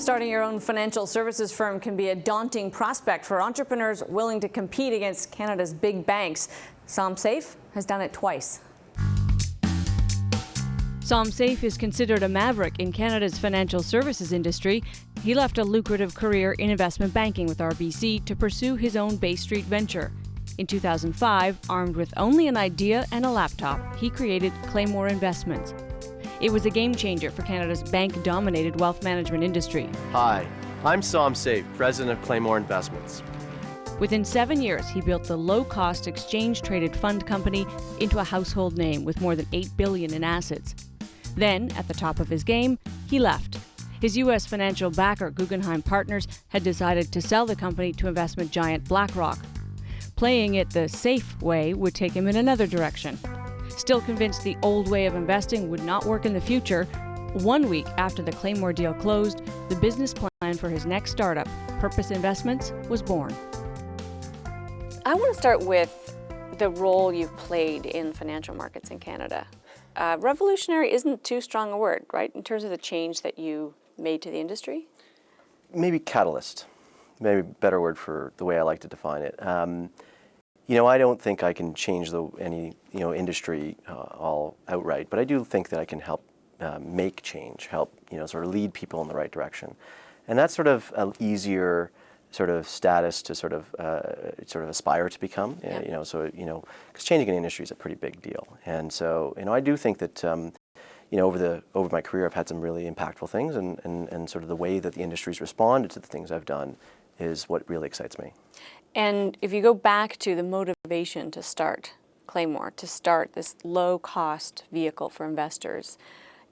Starting your own financial services firm can be a daunting prospect for entrepreneurs willing to compete against Canada's big banks. Som Seif has done it twice. Som Seif is considered a maverick in Canada's financial services industry. He left a lucrative career in investment banking with RBC to pursue his own Bay Street venture. In 2005, armed with only an idea and a laptop, he created Claymore Investments. It was a game changer for Canada's bank-dominated wealth management industry. Hi, I'm Som Seif, president of Claymore Investments. Within 7 years, he built the low-cost exchange-traded fund company into a household name with more than $8 billion in assets. Then, at the top of his game, he left. His U.S. financial backer, Guggenheim Partners, had decided to sell the company to investment giant BlackRock. Playing it the safe way would take him in another direction. Still convinced the old way of investing would not work in the future, 1 week after the Claymore deal closed, the business plan for his next startup, Purpose Investments, was born. I want to start with the role you've played in financial markets in Canada. Revolutionary isn't too strong a word, right, in terms of the change that you made to the industry? Maybe catalyst, maybe a better word for the way I like to define it. I don't think I can change any industry all outright, but I do think that I can help make change, help sort of lead people in the right direction, and that's sort of an easier sort of status to sort of aspire to become. Yeah. Because changing an industry is a pretty big deal, and so I do think that over my career I've had some really impactful things, and sort of the way that the industry's responded to the things I've done is what really excites me. And if you go back to the motivation to start Claymore, to start this low-cost vehicle for investors,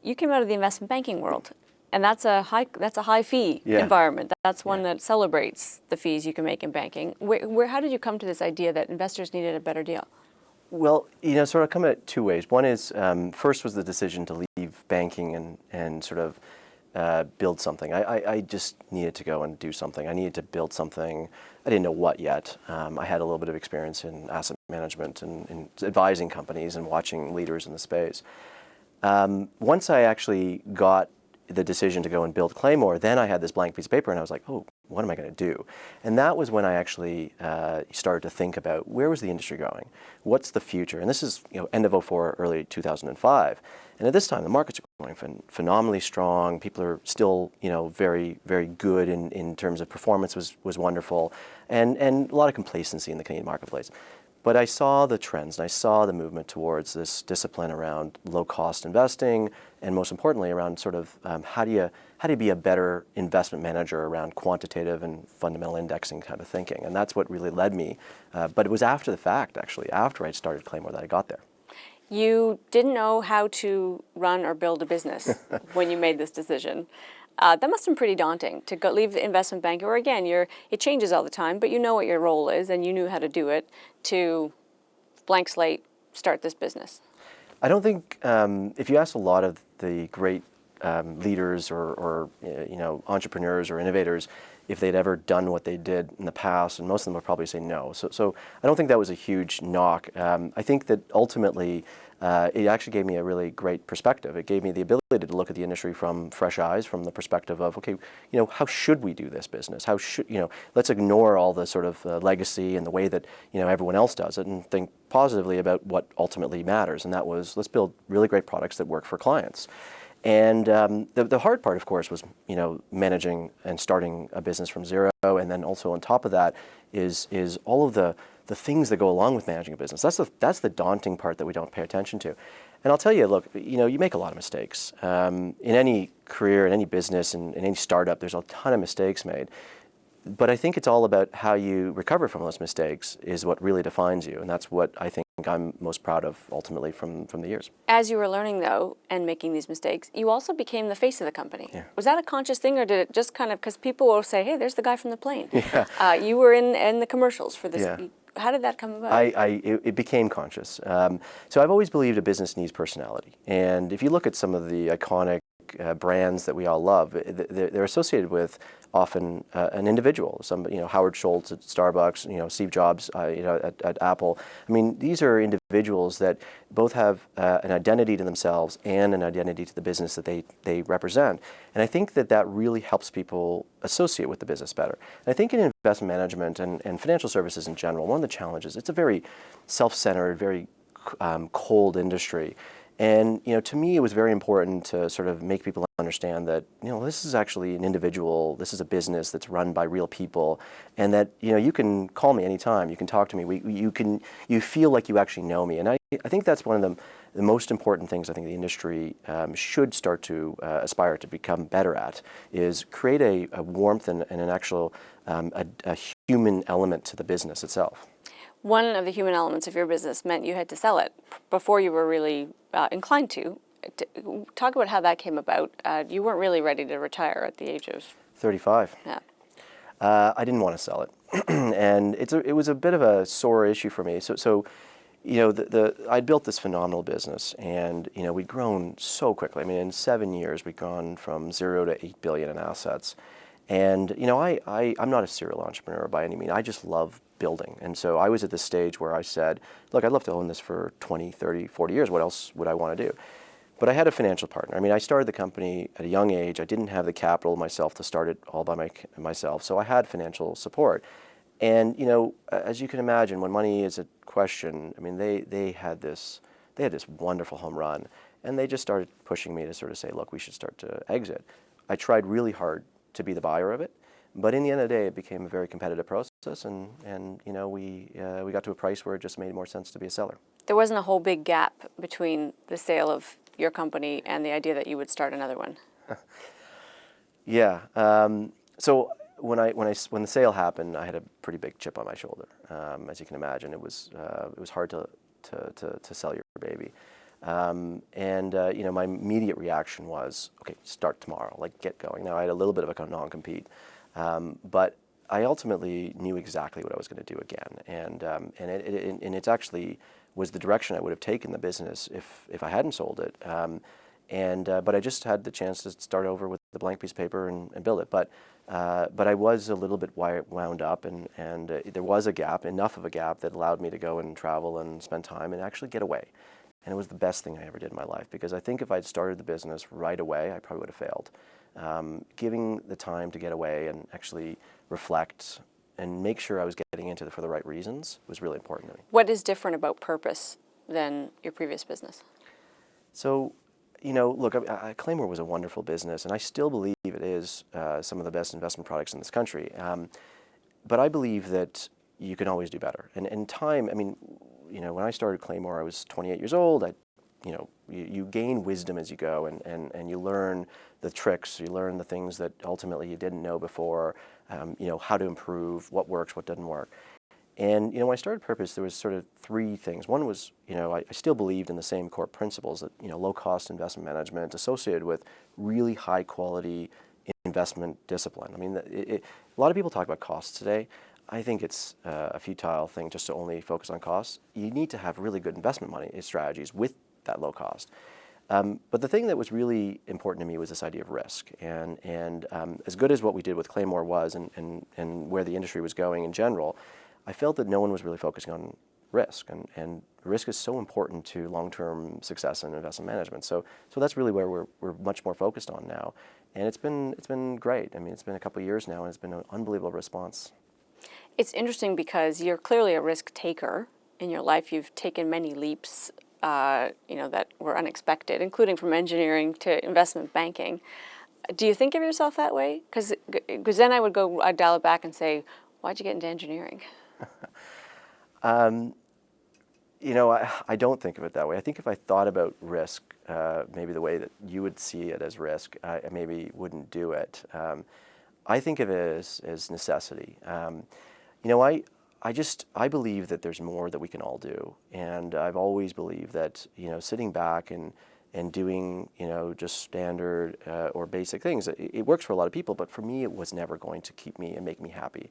you came out of the investment banking world, and that's a high fee environment. That's one that celebrates the fees you can make in banking. How did you come to this idea that investors needed a better deal? Well, sort of come at two ways. One is, first was the decision to leave banking and sort of build something. I just needed to go and do something. I needed to build something. I didn't know what yet. I had a little bit of experience in asset management and advising companies and watching leaders in the space. Once I actually got the decision to go and build Claymore, then I had this blank piece of paper and I was like, oh, what am I going to do? And that was when I actually started to think about where was the industry going? What's the future? And this is end of 2004, early 2005. And at this time, the markets are going phenomenally strong. People are still very, very good in terms of performance was wonderful, and a lot of complacency in the Canadian marketplace. But I saw the trends, and I saw the movement towards this discipline around low-cost investing, and most importantly, around sort of how do you be a better investment manager around quantitative and fundamental indexing kind of thinking, and that's what really led me. But it was after the fact, actually, after I started Claymore, that I got there. You didn't know how to run or build a business when you made this decision. That must have been pretty daunting to leave the investment bank, where again, it changes all the time, but you know what your role is and you knew how to do it, to blank slate, start this business. I don't think, if you ask a lot of the great leaders or entrepreneurs or innovators if they'd ever done what they did in the past, and most of them would probably say no. So I don't think that was a huge knock. I think that ultimately it actually gave me a really great perspective. It gave me the ability to look at the industry from fresh eyes, from the perspective of, okay, how should we do this business? How should, let's ignore all the sort of legacy and the way that, everyone else does it, and think positively about what ultimately matters. And that was, let's build really great products that work for clients. And the hard part, of course, was managing and starting a business from zero, and then also on top of that is all of the things that go along with managing a business. That's the daunting part that we don't pay attention to. And I'll tell you, look, you make a lot of mistakes in any career, in any business, in any startup. There's a ton of mistakes made. But I think it's all about how you recover from those mistakes is what really defines you, and that's what I think I'm most proud of ultimately from the years. As you were learning, though, and making these mistakes, you also became the face of the company. Yeah. Was that a conscious thing, or did it just kind of, because people will say, hey, there's the guy from the plane. Yeah. You were in the commercials for this. Yeah. How did that come about? It became conscious. So I've always believed a business needs personality. And if you look at some of the iconic brands that we all love, they're associated with often an individual. Some, Howard Schultz at Starbucks, Steve Jobs, at Apple. I mean, these are individuals that both have an identity to themselves and an identity to the business that they represent. And I think that really helps people associate with the business better. And I think in investment management and financial services in general, one of the challenges, it's a very self-centered, very cold industry. And to me, it was very important to sort of make people understand that this is actually an individual. This is a business that's run by real people, and that you can call me anytime. You can talk to me. You feel like you actually know me. And I think that's one of the most important things I think the industry should start to aspire to become better at, is create a warmth and an actual a human element to the business itself. One of the human elements of your business meant you had to sell it before you were really inclined to. Talk about how that came about. You weren't really ready to retire at the age of 35. Yeah. I didn't want to sell it, and it was a bit of a sore issue for me. So I'd built this phenomenal business, and we'd grown so quickly. I mean, in 7 years, we'd gone from 0 to 8 billion in assets. And I'm not a serial entrepreneur by any means. I just love building. And so I was at this stage where I said, look, I'd love to own this for 20, 30, 40 years. What else would I want to do? But I had a financial partner. I mean, I started the company at a young age. I didn't have the capital myself to start it all by myself. So I had financial support. And as you can imagine, when money is a question, I mean, they had this wonderful home run, and they just started pushing me to sort of say, look, we should start to exit. I tried really hard to be the buyer of it, but in the end of the day, it became a very competitive process, and we got to a price where it just made more sense to be a seller. There wasn't a whole big gap between the sale of your company and the idea that you would start another one. Yeah. So when the sale happened, I had a pretty big chip on my shoulder. As you can imagine, it was hard to sell your baby. My immediate reaction was, okay, start tomorrow, like get going. Now I had a little bit of a non-compete, but I ultimately knew exactly what I was going to do again, and it actually was the direction I would have taken the business if I hadn't sold it. But I just had the chance to start over with the blank piece of paper and build it. But I was a little bit wound up, and there was a gap, enough of a gap that allowed me to go and travel and spend time and actually get away. And it was the best thing I ever did in my life, because I think if I'd started the business right away, I probably would have failed. Giving the time to get away and actually reflect and make sure I was getting into it for the right reasons was really important to me. What is different about purpose than your previous business? So, look, Claymore was a wonderful business, and I still believe it is some of the best investment products in this country. But I believe that you can always do better. And in time, I mean, when I started Claymore, I was 28 years old. You gain wisdom as you go, and you learn the tricks. You learn the things that ultimately you didn't know before. How to improve, what works, what doesn't work. And when I started Purpose, there was sort of three things. One was, I still believed in the same core principles that low-cost investment management associated with really high-quality investment discipline. I mean, a lot of people talk about costs today. I think it's a futile thing just to only focus on costs. You need to have really good investment money strategies with that low cost. But the thing that was really important to me was this idea of risk. And as good as what we did with Claymore was, and where the industry was going in general, I felt that no one was really focusing on risk. And risk is so important to long-term success in investment management. So that's really where we're much more focused on now. And it's been great. I mean, it's been a couple of years now, and it's been an unbelievable response. It's interesting because you're clearly a risk taker in your life. You've taken many leaps, that were unexpected, including from engineering to investment banking. Do you think of yourself that way? Because then I'd dial it back and say, why'd you get into engineering? I don't think of it that way. I think if I thought about risk, maybe the way that you would see it as risk, I maybe wouldn't do it. I think of it as necessity. I believe that there's more that we can all do, and I've always believed that sitting back and doing just standard or basic things, it works for a lot of people, but for me it was never going to keep me and make me happy,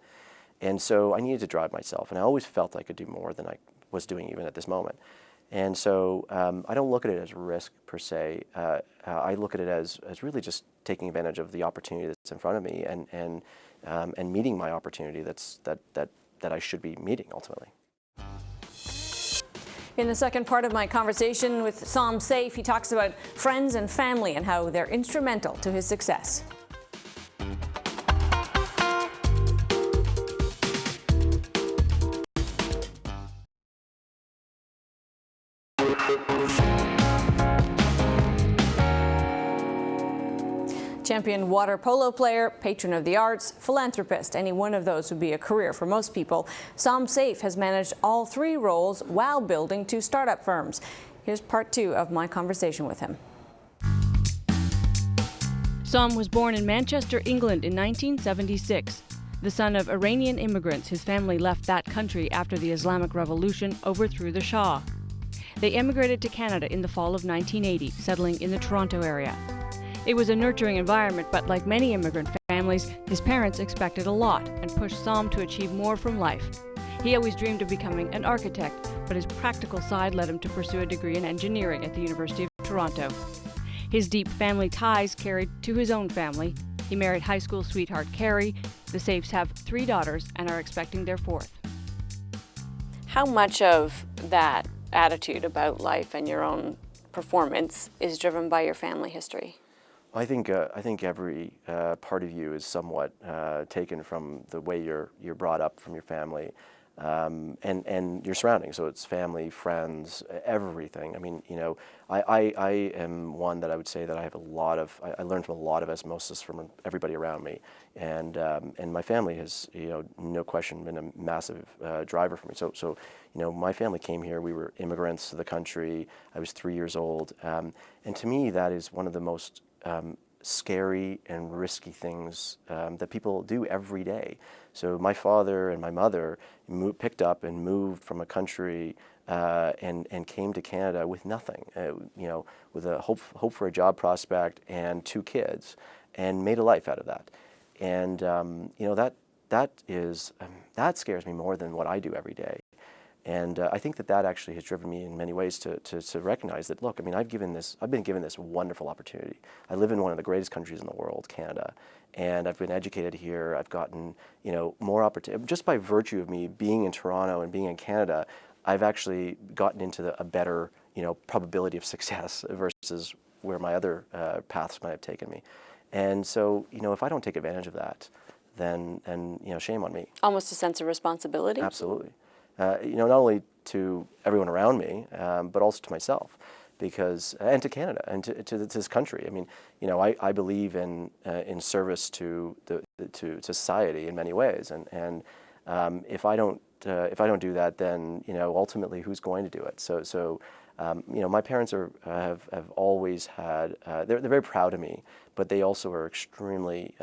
and so I needed to drive myself, and I always felt I could do more than I was doing even at this moment. And so I don't look at it as risk per se. I look at it as really just taking advantage of the opportunity that's in front of me and meeting my opportunity that I should be meeting ultimately. In the second part of my conversation with Som Seif, he talks about friends and family and how they're instrumental to his success. Champion water polo player, patron of the arts, philanthropist, any one of those would be a career for most people. Som Seif has managed all three roles while building two startup firms. Here's part two of my conversation with him. Som was born in Manchester, England in 1976. The son of Iranian immigrants, his family left that country after the Islamic Revolution overthrew the Shah. They emigrated to Canada in the fall of 1980, settling in the Toronto area. It was a nurturing environment, but like many immigrant families, his parents expected a lot and pushed Som to achieve more from life. He always dreamed of becoming an architect, but his practical side led him to pursue a degree in engineering at the University of Toronto. His deep family ties carried to his own family. He married high school sweetheart Carrie. The Seifs have 3 daughters and are expecting their 4th. How much of that attitude about life and your own performance is driven by your family history? I think every part of you is somewhat taken from the way you're brought up, from your family, and your surroundings. So it's family, friends, everything. I mean, you know, I am one that I would say that I have I learned from a lot of osmosis from everybody around me, and my family has, you know, no question been a massive driver for me. So you know, my family came here. We were immigrants to the country. I was 3 years old, and to me, that is one of the most scary and risky things that people do every day. So my father and my mother picked up and moved from a country and came to Canada with nothing, you know, with a hope for a job prospect and 2 kids, and made a life out of that. And you know, that scares me more than what I do every day. And I think that actually has driven me in many ways to recognize that, look, I mean, I've been given this wonderful opportunity. I live in one of the greatest countries in the world, Canada, and I've been educated here. I've gotten, you know, more opportunity. Just by virtue of me being in Toronto and being in Canada, I've actually gotten into a better, you know, probability of success versus where my other paths might have taken me. And so, you know, if I don't take advantage of that, then you know, shame on me. Almost a sense of responsibility? Absolutely. You know, not only to everyone around me, but also to myself, and to Canada and to this country. I mean, you know, I believe in service to society in many ways, and if I don't do that, then, you know, ultimately who's going to do it? So you know, my parents have always had, they're very proud of me, but they also are extremely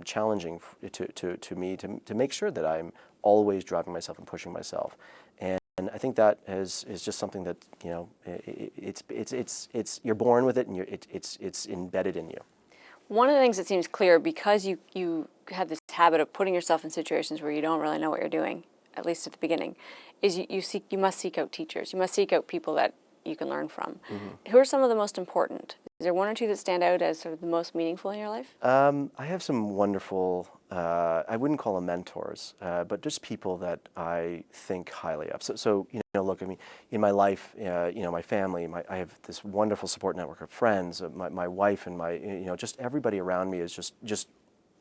challenging to me to make sure that I'm always driving myself and pushing myself. And I think that is just something that, you know, it's you're born with it, and it's embedded in you. One of the things that seems clear, because you have this habit of putting yourself in situations where you don't really know what you're doing, at least at the beginning, is you must seek out teachers. You must seek out people that you can learn from. Mm-hmm. Who are some of the most important? Is there one or two that stand out as sort of the most meaningful in your life? I have some wonderful, I wouldn't call them mentors, but just people that I think highly of. So you know, look, I mean, in my life, you know, my family, I have this wonderful support network of friends, my wife, and you know, just everybody around me is just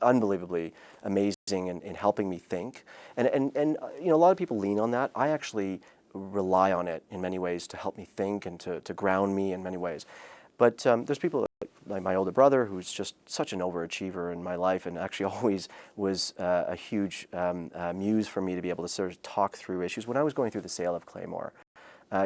unbelievably amazing in helping me think. And you know, a lot of people lean on that. I actually rely on it in many ways to help me think and to ground me in many ways. But there's people like my older brother, who's just such an overachiever in my life, and actually always was a huge muse for me to be able to sort of talk through issues. When I was going through the sale of Claymore,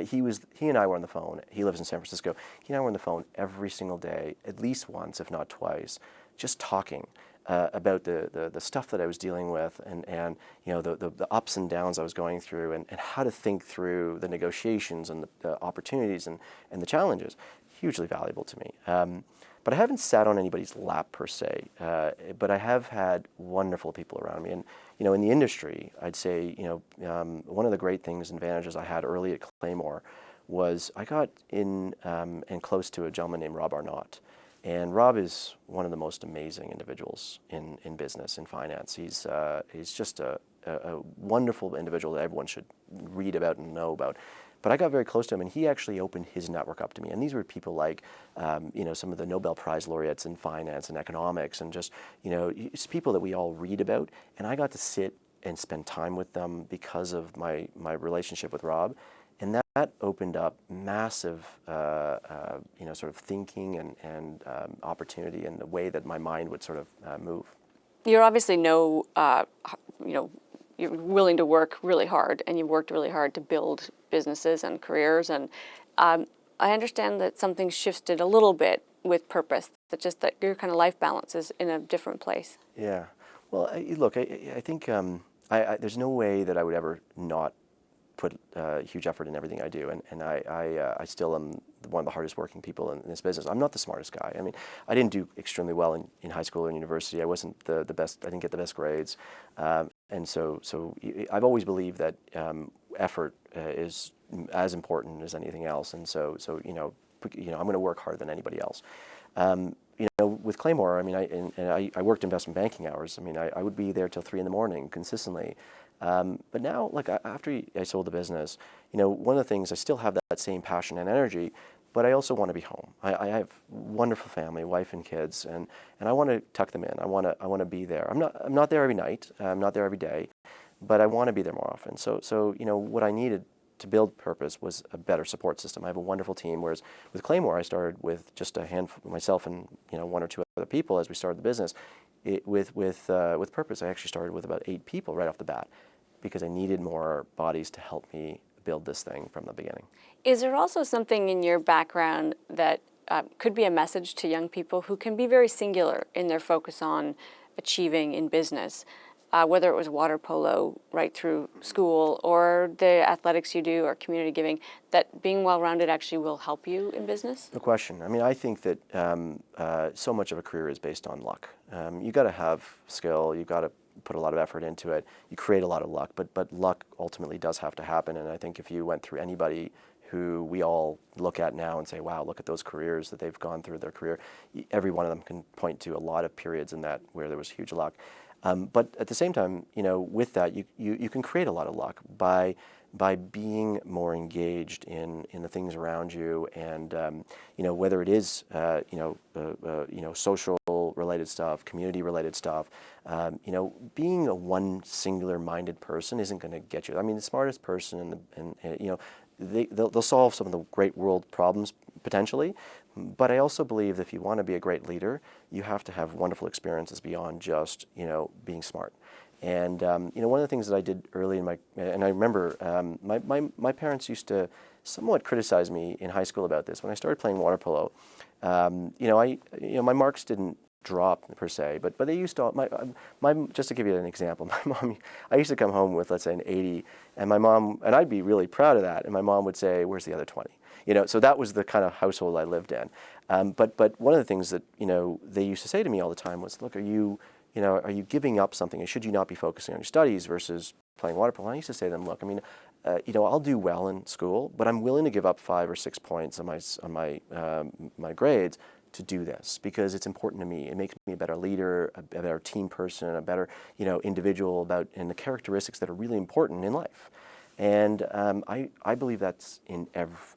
he and I were on the phone. He lives in San Francisco. He and I were on the phone every single day, at least once, if not twice, just talking about the stuff that I was dealing with, and you know, the ups and downs I was going through, and how to think through the negotiations and the opportunities and the challenges. Hugely valuable to me. But I haven't sat on anybody's lap per se, but I have had wonderful people around me. And you know, in the industry, I'd say, you know, one of the great things, advantages I had early at Claymore was I got in and close to a gentleman named Rob Arnott. And Rob is one of the most amazing individuals in business, in finance. He's just a wonderful individual that everyone should read about and know about. But I got very close to him, and he actually opened his network up to me. And these were people like, some of the Nobel Prize laureates in finance and economics, and just, it's people that we all read about. And I got to sit and spend time with them because of my relationship with Rob. And that opened up massive, sort of thinking and opportunity in the way that my mind would sort of move. You're obviously you're willing to work really hard, and you've worked really hard to build businesses and careers. And I understand that something shifted a little bit with purpose, that your kind of life balance is in a different place. Yeah. Well, look, I think there's no way that I would ever not put huge effort in everything I do, and I still am one of the hardest working people in this business. I'm not the smartest guy. I mean, I didn't do extremely well in high school or university. I wasn't the best. I didn't get the best grades, and so I've always believed that effort is as important as anything else. And so I'm going to work harder than anybody else. With Claymore, I mean, I worked investment banking hours. I mean, I would be there till 3 a.m. consistently. But now, like after I sold the business, one of the things, I still have that same passion and energy, but I also want to be home. I have a wonderful family, wife and kids, and I want to tuck them in. I want to be there. I'm not there every night. I'm not there every day, but I want to be there more often. So what I needed to build purpose was a better support system. I have a wonderful team, whereas with Claymore, I started with just a handful, myself and 1 or 2 other people as we started the business. With purpose, I actually started with about 8 people right off the bat, because I needed more bodies to help me build this thing from the beginning. Is there also something in your background that could be a message to young people who can be very singular in their focus on achieving in business? Whether it was water polo right through school or the athletics you do or community giving, that being well-rounded actually will help you in business? No question. I mean, I think that so much of a career is based on luck. You got to have skill. You got to put a lot of effort into it. You create a lot of luck, but luck ultimately does have to happen. And I think if you went through anybody who we all look at now and say, wow, look at those careers that they've gone through their career, every one of them can point to a lot of periods in that where there was huge luck. But at the same time, with that, you can create a lot of luck by being more engaged in the things around you, and whether it is social related stuff, community related stuff. Being a one singular minded person isn't going to get you. I mean, the smartest person they'll solve some of the great world problems potentially, but I also believe that if you want to be a great leader, you have to have wonderful experiences beyond just being smart. And one of the things that I did early and I remember my parents used to somewhat criticize me in high school about this. When I started playing water polo, my marks didn't drop per se, but they used to, just to give you an example, my mom, I used to come home with, let's say, an 80, and my mom, and I'd be really proud of that, and my mom would say, where's the other 20? So that was the kind of household I lived in. But one of the things that, they used to say to me all the time was, look, are you giving up something? And should you not be focusing on your studies versus playing water polo? And I used to say to them, look, I mean, I'll do well in school, but I'm willing to give up 5 or 6 points on my grades to do this, because it's important to me. It makes me a better leader, a better team person, a better individual and the characteristics that are really important in life. And I believe that's in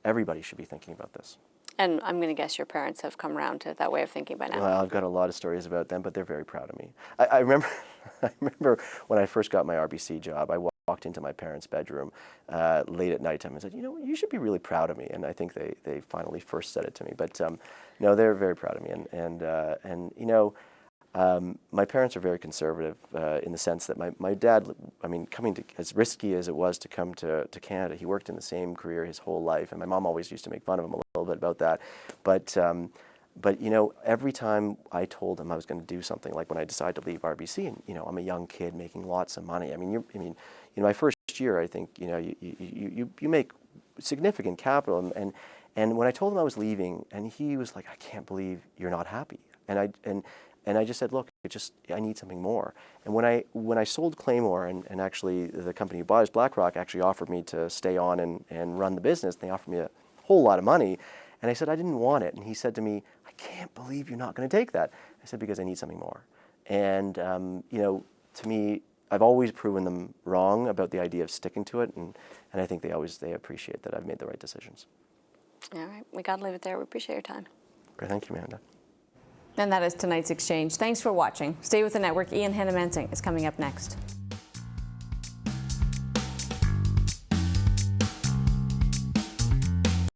everybody should be thinking about this. And I'm going to guess your parents have come around to that way of thinking by now. Well, I've got a lot of stories about them, but they're very proud of me. I remember when I first got my RBC job, I walked into my parents' bedroom late at nighttime and said, you should be really proud of me. And I think they finally first said it to me. But no, they're very proud of me. And my parents are very conservative in the sense that my dad, coming to, as risky as it was to come to Canada, he worked in the same career his whole life, and my mom always used to make fun of him a little bit about that. But every time I told him I was going to do something, like when I decided to leave RBC, and I'm a young kid making lots of money. My first year, I think you make significant capital, and when I told him I was leaving, and he was like, I can't believe you're not happy, and I just said, look, I need something more. And when I sold Claymore, and actually the company who bought us, BlackRock, actually offered me to stay on and run the business. They offered me a whole lot of money. And I said I didn't want it. And he said to me, I can't believe you're not going to take that. I said, because I need something more. And to me, I've always proven them wrong about the idea of sticking to it. And I think they appreciate that I've made the right decisions. All right. We got to leave it there. We appreciate your time. Great. Thank you, Amanda. And that is tonight's exchange. Thanks for watching. Stay with the network. Ian Hannah-Mansing is coming up next.